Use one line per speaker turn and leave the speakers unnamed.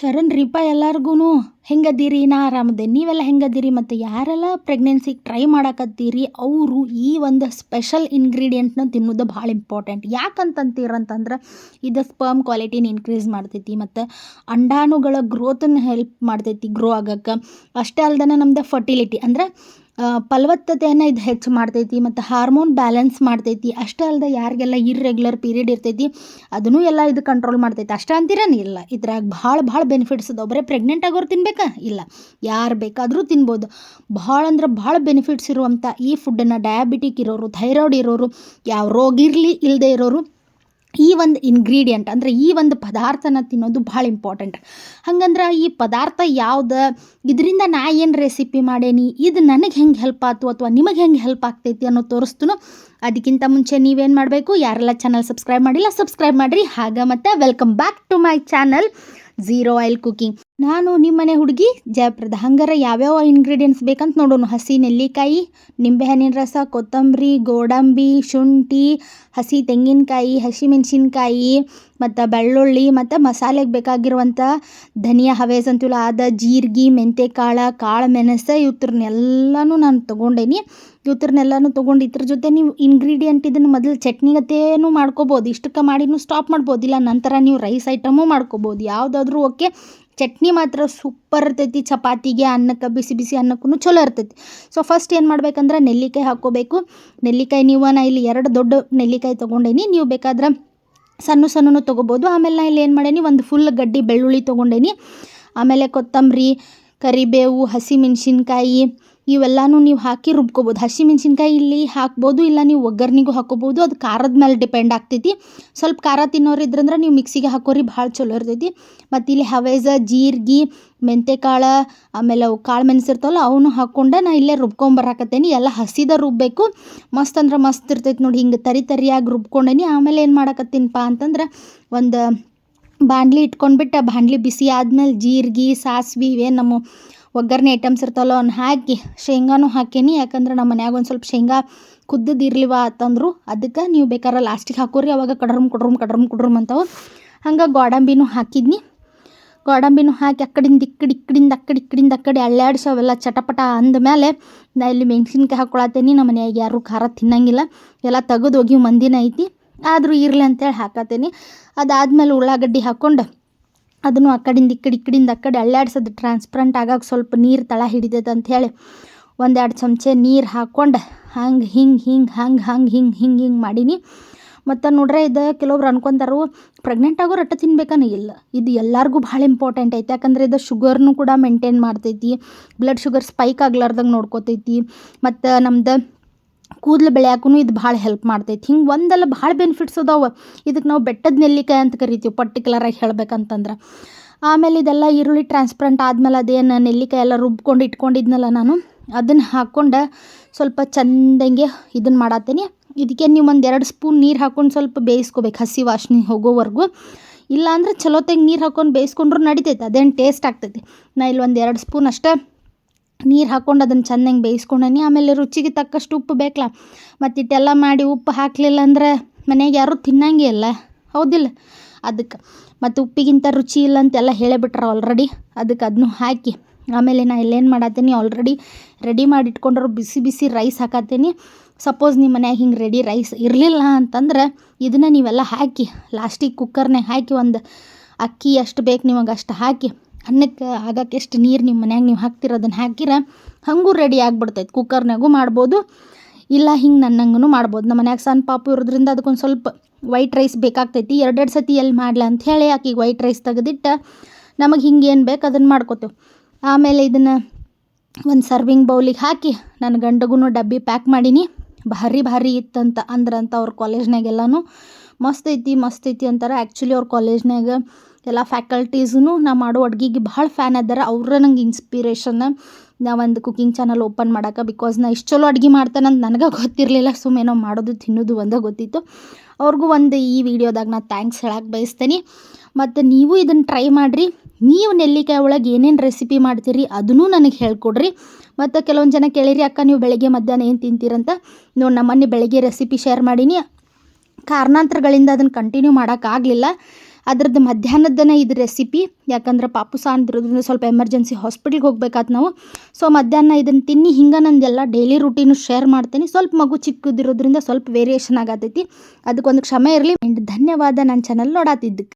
ಚರಣ್ ರೀಪಾ ಎಲ್ಲರಿಗೂ ಹೆಂಗದೀರಿ? ನಾ ಆರಾಮದೆ. ನೀವೆಲ್ಲ ಹೆಂಗದೀರಿ? ಮತ್ತು ಯಾರೆಲ್ಲ ಪ್ರೆಗ್ನೆನ್ಸಿಗೆ ಟ್ರೈ ಮಾಡಕತ್ತೀರಿ ಅವರು ಈ ಒಂದು ಸ್ಪೆಷಲ್ ಇಂಗ್ರೀಡಿಯೆಂಟ್ನ ತಿನ್ನೋದು ಭಾಳ ಇಂಪಾರ್ಟೆಂಟ್. ಯಾಕಂತಂತೀರಂತಂದ್ರೆ ಇದು ಸ್ಪರ್ಮ್ ಕ್ವಾಲಿಟಿನ ಇನ್ಕ್ರೀಸ್ ಮಾಡ್ತೈತಿ ಮತ್ತು ಅಂಡಾಣುಗಳ ಗ್ರೋತನ್ನು ಹೆಲ್ಪ್ ಮಾಡ್ತೈತಿ ಗ್ರೋ ಆಗಕ್ಕೆ. ಅಷ್ಟೇ ಅಲ್ದೇ ನಮ್ದು ಫರ್ಟಿಲಿಟಿ ಅಂದ್ರೆ ಫಲವತ್ತತೆಯನ್ನು ಇದು ಹೆಚ್ಚು ಮಾಡ್ತೈತಿ ಮತ್ತು ಹಾರ್ಮೋನ್ ಬ್ಯಾಲೆನ್ಸ್ ಮಾಡ್ತೈತಿ. ಅಷ್ಟೇ ಅಲ್ಲದೆ ಯಾರಿಗೆಲ್ಲ ಇರ್ರೆಗ್ಯುಲರ್ ಪೀರಿಯಡ್ ಇರ್ತೈತಿ ಅದನ್ನು ಎಲ್ಲ ಇದು ಕಂಟ್ರೋಲ್ ಮಾಡ್ತೈತಿ. ಅಷ್ಟೇ ಅಂತೀರೇನು? ಇಲ್ಲ, ಇದ್ರಾಗ ಭಾಳ ಬೆನಿಫಿಟ್ಸ್ ಅದಾವೆ. ಬರೀ ಪ್ರೆಗ್ನೆಂಟ್ ಆಗೋರು ತಿನ್ಬೇಕಾ? ಇಲ್ಲ, ಯಾರು ಬೇಕಾದರೂ ತಿನ್ಬೋದು. ಭಾಳ ಅಂದ್ರೆ ಭಾಳ ಬೆನಿಫಿಟ್ಸ್ ಇರುವಂಥ ಈ ಫುಡ್ಡನ್ನು ಡಯಾಬಿಟಿಕ್ ಇರೋರು, ಥೈರಾಯ್ಡ್ ಇರೋರು, ಯಾವ ರೋಗ ಇರಲಿ ಇಲ್ಲದೆ ಇರೋರು ಈ ಒಂದು ಇಂಗ್ರೀಡಿಯೆಂಟ್ ಅಂದರೆ ಈ ಒಂದು ಪದಾರ್ಥನ ತಿನ್ನೋದು ಭಾಳ ಇಂಪಾರ್ಟೆಂಟ್. ಹಂಗಂದ್ರೆ ಈ ಪದಾರ್ಥ ಯಾವ್ದು, ಇದರಿಂದ ನಾ ಏನು ರೆಸಿಪಿ ಮಾಡೇನಿ, ಇದು ನನಗೆ ಹೆಂಗೆ ಹೆಲ್ಪ್ ಆಯ್ತು ಅಥವಾ ನಿಮಗೆ ಹೆಂಗೆ ಹೆಲ್ಪ್ ಆಗ್ತೈತಿ ಅನ್ನೋ ತೋರಿಸ್ತನು. ಅದಕ್ಕಿಂತ ಮುಂಚೆ ನೀವೇನು ಮಾಡಬೇಕು, ಯಾರೆಲ್ಲ ಚಾನಲ್ ಸಬ್ಸ್ಕ್ರೈಬ್ ಮಾಡಿಲ್ಲ ಸಬ್ಸ್ಕ್ರೈಬ್ ಮಾಡಿರಿ. ಮತ್ತು welcome back to my channel zero oil cooking. ನಾನು ನಿಮ್ಮನೆ ಹುಡುಗಿ ಜಯಪ್ರದ. ಹಂಗಾರೆ ಯಾವ್ಯಾವ ಇಂಗ್ರೀಡಿಯೆಂಟ್ಸ್ ಬೇಕಂತ ನೋಡೋಣ. ಹಸಿ ನೆಲ್ಲಿಕಾಯಿ, ನಿಂಬೆಹಣ್ಣಿನ ರಸ, ಕೊತ್ತಂಬರಿ, ಗೋಡಂಬಿ, ಶುಂಠಿ, ಹಸಿ ತೆಂಗಿನಕಾಯಿ, ಹಸಿಮೆಣಸಿನ್ಕಾಯಿ ಮತ್ತು ಬೆಳ್ಳುಳ್ಳಿ ಮತ್ತು ಮಸಾಲೆಗೆ ಬೇಕಾಗಿರುವಂಥ ಧನಿಯಾ ಹವೇಸ್ ಅಂತೀವಲ್ಲ ಅದು, ಜೀರಿಗೆ, ಮೆಂತ್ಯಕಾಳು, ಕಾಳು ಮೆಣಸು, ಇವತ್ರನ್ನೆಲ್ಲನೂ ನಾನು ತೊಗೊಂಡೇನಿ. ಇವತ್ರನ್ನೆಲ್ಲನೂ ತೊಗೊಂಡು ಇದ್ರ ಜೊತೆ ನೀವು ಇಂಗ್ರೀಡಿಯೆಂಟ್ ಇದನ್ನು ಮೊದಲು ಚಟ್ನಿಗತೇನು ಮಾಡ್ಕೋಬೋದು. ಇಷ್ಟಕ್ಕೆ ಮಾಡಿನೂ ಸ್ಟಾಪ್ ಮಾಡ್ಬೋದು. ಇಲ್ಲ ನಂತರ ನೀವು ರೈಸ್ ಐಟಮು ಮಾಡ್ಕೋಬೋದು, ಯಾವುದಾದ್ರೂ ಓಕೆ. ಚಟ್ನಿ ಮಾತ್ರ ಸೂಪರ್ ಇರ್ತೈತಿ. ಚಪಾತಿಗೆ, ಅನ್ನಕ್ಕೆ, ಬಿಸಿ ಬಿಸಿ ಅನ್ನಕ್ಕೂ ಚಲೋ ಇರ್ತೈತಿ. ಸೊ ಫಸ್ಟ್ ಏನು ಮಾಡ್ಬೇಕಂದ್ರೆ ನೆಲ್ಲಿಕಾಯಿ ಹಾಕ್ಕೋಬೇಕು. ನೆಲ್ಲಿಕಾಯಿ ನಾ ಇಲ್ಲಿ 2 ದೊಡ್ಡ ನೆಲ್ಲಿಕಾಯಿ ತೊಗೊಂಡೇನಿ. ನೀವು ಬೇಕಾದ್ರೆ ಸಣ್ಣನೂ ತೊಗೋಬೋದು. ಆಮೇಲೆ ನಾ ಇಲ್ಲಿ ಏನು ಮಾಡೇನಿ, ಒಂದು ಫುಲ್ ಗಡ್ಡಿ ಬೆಳ್ಳುಳ್ಳಿ ತೊಗೊಂಡೇನಿ. ಆಮೇಲೆ ಕೊತ್ತಂಬರಿ, ಕರಿಬೇವು, ಹಸಿಮೆಣ್ಸಿನ್ಕಾಯಿ ಇವೆಲ್ಲನೂ ನೀವು ಹಾಕಿ ರುಬ್ಕೋಬೋದು. ಹಸಿಮೆಣ್ಸಿನ್ಕಾಯಿ ಇಲ್ಲಿ ಹಾಕ್ಬೋದು, ಇಲ್ಲ ನೀವು ಒಗ್ಗರ್ನಿಗೂ ಹಾಕ್ಕೋಬೋದು. ಅದು ಖಾರದ ಮೇಲೆ ಡಿಪೆಂಡ್ ಆಗ್ತೈತಿ. ಸ್ವಲ್ಪ ಖಾರ ತಿನ್ನೋರು ಇದ್ರಂದ್ರೆ ನೀವು ಮಿಕ್ಸಿಗೆ ಹಾಕೋರಿ, ಭಾಳ ಚಲೋ ಇರ್ತೈತಿ. ಮತ್ತು ಇಲ್ಲಿ ಹವೇಜ, ಜೀರಿಗೆ, ಮೆಂತ್ಯಕಾಳು, ಆಮೇಲೆ ಅವು ಕಾಳು ಮೆಣಸಿರ್ತಾವಲ್ಲ ಅವನು ಹಾಕ್ಕೊಂಡು ನಾ ಇಲ್ಲೇ ರುಬ್ಕೊಂಬರಾಕತ್ತೇನಿ. ಎಲ್ಲ ಹಸಿದ ರುಬ್ಬಬೇಕು. ಮಸ್ತ್ ಅಂದ್ರೆ ಮಸ್ತ್ ಇರ್ತೈತಿ ನೋಡಿ. ಹಿಂಗೆ ತರಿಯಾಗಿ ರುಬ್ಕೊಂಡೇನಿ. ಆಮೇಲೆ ಏನು ಮಾಡಕತ್ತೀನಪ್ಪ ಅಂತಂದ್ರೆ ಒಂದು ಬಾಣಲಿ ಇಟ್ಕೊಂಡ್ಬಿಟ್ಟು ಬಾಣಲಿ ಬಿಸಿ ಆದಮೇಲೆ ಜೀರಿಗೆ, ಸಾಸಿವೆ ಇವೇನು ನಮ್ಮ ಒಗ್ಗರಣೆ ಐಟಮ್ಸ್ ಇರ್ತಾವಲ್ಲ ಅವ್ನ ಹಾಕಿ ಶೇಂಗಾನು ಹಾಕೇನಿ. ಯಾಕಂದ್ರೆ ನಮ್ಮ ಮನ್ಯಾಗ ಒಂದು ಸ್ವಲ್ಪ ಶೇಂಗಾ ಕುದ್ದದಿರ್ಲಿವ ಅಂತಂದರು. ಅದಕ್ಕೆ ನೀವು ಬೇಕಾದ್ರೆ ಲಾಸ್ಟಿಗೆ ಹಾಕೋರಿ, ಅವಾಗ ಕಡ್ರಮ್ ಅಂತಾವೆ. ಹಂಗೆ ಗೋಡಂಬಿನೂ ಹಾಕಿದ್ನಿ. ಗೋಡಂಬಿನೂ ಹಾಕಿ ಇಕ್ಕಡಿಂದ ಅಕ್ಕಡಿ ಅಳ್ಳಾಡಿಸಿ ಅವೆಲ್ಲ ಚಟಪಟ ಅಂದಮೇಲೆ ನಾ ಇಲ್ಲಿ ಮೆಣಸಿನ್ಕಾಯಿ ಹಾಕ್ಕೊಳತ್ತೇನಿ. ನಮ್ಮ ಮನ್ಯಾಗ ಯಾರೂ ಖಾರ ತಿನ್ನಂಗಿಲ್ಲ, ಎಲ್ಲ ತೆಗೆದು ಹೋಗಿ ಮಂದಿನ ಐತಿ. ಆದರೂ ಇರಲಿ ಅಂತೇಳಿ ಹಾಕತ್ತೇನಿ. ಅದಾದಮೇಲೆ ಉಳ್ಳಾಗಡ್ಡಿ ಹಾಕ್ಕೊಂಡು ಅದನ್ನು ಇಕ್ಕಡಿಂದ ಅಕ್ಕಡಿ ಅಳ್ಳಾಡ್ಸೋದು ಟ್ರಾನ್ಸ್ಪರೆಂಟ್ ಆಗಾಗ ಸ್ವಲ್ಪ ನೀರು ತಳ ಹಿಡಿತೈತೆ ಅಂಥೇಳಿ 1-2 ಚಮಚೆ ನೀರು ಹಾಕ್ಕೊಂಡು ಹಿಂಗೆ ಮಾಡೀನಿ. ಮತ್ತು ನೋಡ್ರೆ ಇದು ಕೆಲವ್ರು ಅನ್ಕೊತಾರು ಪ್ರೆಗ್ನೆಂಟ್ ಆಗೋ ರೊಟ್ಟಿ ತಿನ್ಬೇಕನ್ನ. ಇಲ್ಲ, ಇದು ಎಲ್ಲರಿಗೂ ಭಾಳ ಇಂಪಾರ್ಟೆಂಟ್ ಐತೆ. ಯಾಕಂದರೆ ಇದು ಶುಗರ್ನು ಕೂಡ ಮೇಂಟೈನ್ ಮಾಡ್ತೈತಿ, ಬ್ಲಡ್ ಶುಗರ್ ಸ್ಪೈಕ್ ಆಗ್ಲಾರ್ದಂಗೆ ನೋಡ್ಕೋತೈತಿ, ಮತ್ತು ನಮ್ದು ಕೂದಲು ಬೆಳೆಯಾಕೂ ಇದು ಭಾಳ ಹೆಲ್ಪ್ ಮಾಡ್ತೈತಿ. ಹಿಂಗೆ ಒಂದಲ್ಲ ಭಾಳ ಬೆನಿಫಿಟ್ಸ್ ಅದಾವೆ. ಇದಕ್ಕೆ ನಾವು ಬೆಟ್ಟದ ನೆಲ್ಲಿಕಾಯಿ ಅಂತ ಕರಿತೀವಿ ಪರ್ಟಿಕ್ಯುಲರಾಗಿ ಹೇಳ್ಬೇಕಂತಂದ್ರೆ. ಆಮೇಲೆ ಇದೆಲ್ಲ ಈರುಳ್ಳಿ ಟ್ರಾನ್ಸ್ಪರೆಂಟ್ ಆದಮೇಲೆ ಅದೇನು ನೆಲ್ಲಿಕಾಯಿ ಎಲ್ಲ ರುಬ್ಕೊಂಡು ಇಟ್ಕೊಂಡಿದ್ನಲ್ಲ ನಾನು, ಅದನ್ನು ಹಾಕ್ಕೊಂಡು ಸ್ವಲ್ಪ ಚಂದಂಗೆ ಇದನ್ನು ಮಾಡತ್ತೇನೆ. ಇದಕ್ಕೆ ನೀವು 1-2 ಸ್ಪೂನ್ ನೀರು ಹಾಕ್ಕೊಂಡು ಸ್ವಲ್ಪ ಬೇಯಿಸ್ಕೋಬೇಕು, ಹಸಿ ವಾಸನೆ ಹೋಗೋವರೆಗೂ. ಇಲ್ಲಾಂದ್ರೆ ಚಲೋತ್ತಾಗಿ ನೀರು ಹಾಕ್ಕೊಂಡು ಬೇಯಿಸ್ಕೊಂಡ್ರು ನಡಿತೈತೆ, ಅದೇನು ಟೇಸ್ಟ್ ಆಗ್ತೈತಿ. ನಾ ಇಲ್ಲಿ 1-2 ಸ್ಪೂನ್ ಅಷ್ಟೇ ನೀರು ಹಾಕ್ಕೊಂಡು ಅದನ್ನು ಚೆಂದಂಗೆ ಬೇಯಿಸ್ಕೊಂಡೇನಿ. ಆಮೇಲೆ ರುಚಿಗೆ ತಕ್ಕಷ್ಟು ಉಪ್ಪು ಬೇಕಲ್ಲ. ಮತ್ತು ಇಟ್ಟೆಲ್ಲ ಮಾಡಿ ಉಪ್ಪು ಹಾಕಲಿಲ್ಲ ಅಂದ್ರೆ ಮನೆಗೆ ಯಾರೂ ತಿನ್ನಂಗೆ ಇಲ್ಲ, ಹೌದಿಲ್ಲ? ಅದಕ್ಕೆ ಮತ್ತು ಉಪ್ಪಿಗಿಂತ ರುಚಿ ಇಲ್ಲ ಅಂತೆಲ್ಲ ಹೇಳೇಬಿಟ್ರೆ ಆಲ್ರೆಡಿ. ಅದಕ್ಕೆ ಅದನ್ನು ಹಾಕಿ ಆಮೇಲೆ ನಾ ಇಲ್ಲೇನು ಮಾಡತ್ತೀನಿ, ಆಲ್ರೆಡಿ ರೆಡಿ ಮಾಡಿ ಇಟ್ಕೊಂಡ್ರು ಬಿಸಿ ಬಿಸಿ ರೈಸ್ ಹಾಕತ್ತೀನಿ. ಸಪೋಸ್ ನಿಮ್ಮ ಮನ್ಯಾಗ ಹಿಂಗೆ ರೆಡಿ ರೈಸ್ ಇರಲಿಲ್ಲ ಅಂತಂದ್ರೆ ಇದನ್ನು ನೀವೆಲ್ಲ ಹಾಕಿ ಲಾಸ್ಟಿಗೆ ಕುಕ್ಕರ್ನಾಗ ಹಾಕಿ ಒಂದು ಅಕ್ಕಿ ಎಷ್ಟು ಬೇಕು ನಿಮಗೆ ಅಷ್ಟು ಹಾಕಿ, ಅನ್ನಕ್ಕೆ ಆಗಕ್ಕೆ ಎಷ್ಟು ನೀರು ನಿಮ್ಮ ಮನ್ಯಾಗ ನೀವು ಹಾಕ್ತಿರೋದನ್ನು ಹಾಕಿರ ಹಾಗೂ ರೆಡಿ ಆಗಿಬಿಡ್ತೈತೆ. ಕುಕ್ಕರ್ನಾಗೂ ಮಾಡ್ಬೋದು, ಇಲ್ಲ ಹಿಂಗೆ ನನ್ನಂಗೂ ಮಾಡ್ಬೋದು. ನಮ್ಮ ಮನ್ಯಾಗ ಸಣ್ಣ ಪಾಪು ಇರೋದ್ರಿಂದ ಅದಕ್ಕೊಂದು ಸ್ವಲ್ಪ ವೈಟ್ ರೈಸ್ ಬೇಕಾಗ್ತೈತಿ. 2 ಸತಿ ಎಲ್ಲಿ ಮಾಡ್ಲಾ ಅಂಥೇಳಿ ಆಕಿಗೆ ವೈಟ್ ರೈಸ್ ತೆಗೆದಿಟ್ಟು ನಮಗೆ ಹಿಂಗೆ ಏನು ಬೇಕು ಅದನ್ನು ಮಾಡ್ಕೋತೇವೆ. ಆಮೇಲೆ ಇದನ್ನು ಒಂದು ಸರ್ವಿಂಗ್ ಬೌಲಿಗೆ ಹಾಕಿ ನನ್ನ ಗಂಡಗೂ ಡಬ್ಬಿ ಪ್ಯಾಕ್ ಮಾಡೀನಿ. ಭಾರಿ ಇತ್ತಂತ ಅಂದ್ರಂತ ಅವ್ರ ಕಾಲೇಜ್ನಾಗೆಲ್ಲನೂ ಮಸ್ತ್ ಐತಿ ಅಂತಾರೆ. ಆ್ಯಕ್ಚುಲಿ ಅವ್ರ ಕಾಲೇಜ್ನಾಗ ಎಲ್ಲ ಫ್ಯಾಕಲ್ಟೀಸೂ ನಾ ಮಾಡೋ ಅಡ್ಗೆಗೆ ಭಾಳ ಫ್ಯಾನ್ ಅದಾರ. ಅವ್ರ ನಂಗೆ ಇನ್ಸ್ಪಿರೇಷನ್ ನಾ ಒಂದು ಕುಕಿಂಗ್ ಚಾನಲ್ ಓಪನ್ ಮಾಡೋಕೆ. ಬಿಕಾಸ್ ನಾ ಇಷ್ಟು ಚಲೋ ಅಡುಗೆ ಮಾಡ್ತೇನಂತ ನನಗೆ ಗೊತ್ತಿರಲಿಲ್ಲ, ಸುಮ್ಮನೆ ಮಾಡೋದು ತಿನ್ನೋದು ಒಂದೇ ಗೊತ್ತಿತ್ತು. ಅವ್ರಿಗೂ ಒಂದು ಈ ವಿಡಿಯೋದಾಗ ನಾ ಥ್ಯಾಂಕ್ಸ್ ಹೇಳಕ್ಕೆ ಬಯಸ್ತೀನಿ. ಮತ್ತು ನೀವು ಇದನ್ನು ಟ್ರೈ ಮಾಡಿರಿ. ನೀವು ನೆಲ್ಲಿಕಾಯಿ ಒಳಗೆ ಏನೇನು ರೆಸಿಪಿ ಮಾಡ್ತೀರಿ ಅದನ್ನೂ ನನಗೆ ಹೇಳ್ಕೊಡ್ರಿ. ಮತ್ತು ಕೆಲವೊಂದು ಜನ ಕೇಳಿರಿ, ಅಕ್ಕ ನೀವು ಬೆಳಗ್ಗೆ ಮಧ್ಯಾಹ್ನ ಏನು ತಿಂತೀರಂತ. ನೋಡಿ, ನಮ್ಮನೆ ಬೆಳಗ್ಗೆ ರೆಸಿಪಿ ಶೇರ್ ಮಾಡೀನಿ. ಕಾರಣಾಂತರಗಳಿಂದ ಅದನ್ನು ಕಂಟಿನ್ಯೂ ಮಾಡೋಕ್ಕಾಗಲಿಲ್ಲ. ಅದ್ರದ್ದು ಮಧ್ಯಾಹ್ನದನೇ ಇದು ರೆಸಿಪಿ. ಯಾಕಂದ್ರೆ ಪಾಪು ಸಣ್ಣದಿರೋದ್ರಿಂದ ಸ್ವಲ್ಪ ಎಮರ್ಜೆನ್ಸಿ ಹಾಸ್ಪಿಟ್ಲಿಗೆ ಹೋಗ್ಬೇಕಾತ್ ನಾವು. ಸೊ ಮಧ್ಯಾಹ್ನ ಇದನ್ನು ತಿನ್ನಿ ಹಿಂಗೆ ನಂದೆಲ್ಲ ಡೈಲಿ ರೂಟೀನು ಶೇರ್ ಮಾಡ್ತೀನಿ. ಸ್ವಲ್ಪ ಮಗು ಚಿಕ್ಕದಿರೋದ್ರಿಂದ ಸ್ವಲ್ಪ ವೇರಿಯೇಷನ್ ಆಗತೈತಿ, ಅದಕ್ಕೊಂದು ಕ್ಷಮೆ ಇರಲಿ. ಆ್ಯಂಡ್ ಧನ್ಯವಾದ ನನ್ನ ಚಾನಲ್ ನೋಡಾತಿದ್ದಕ್ಕೆ.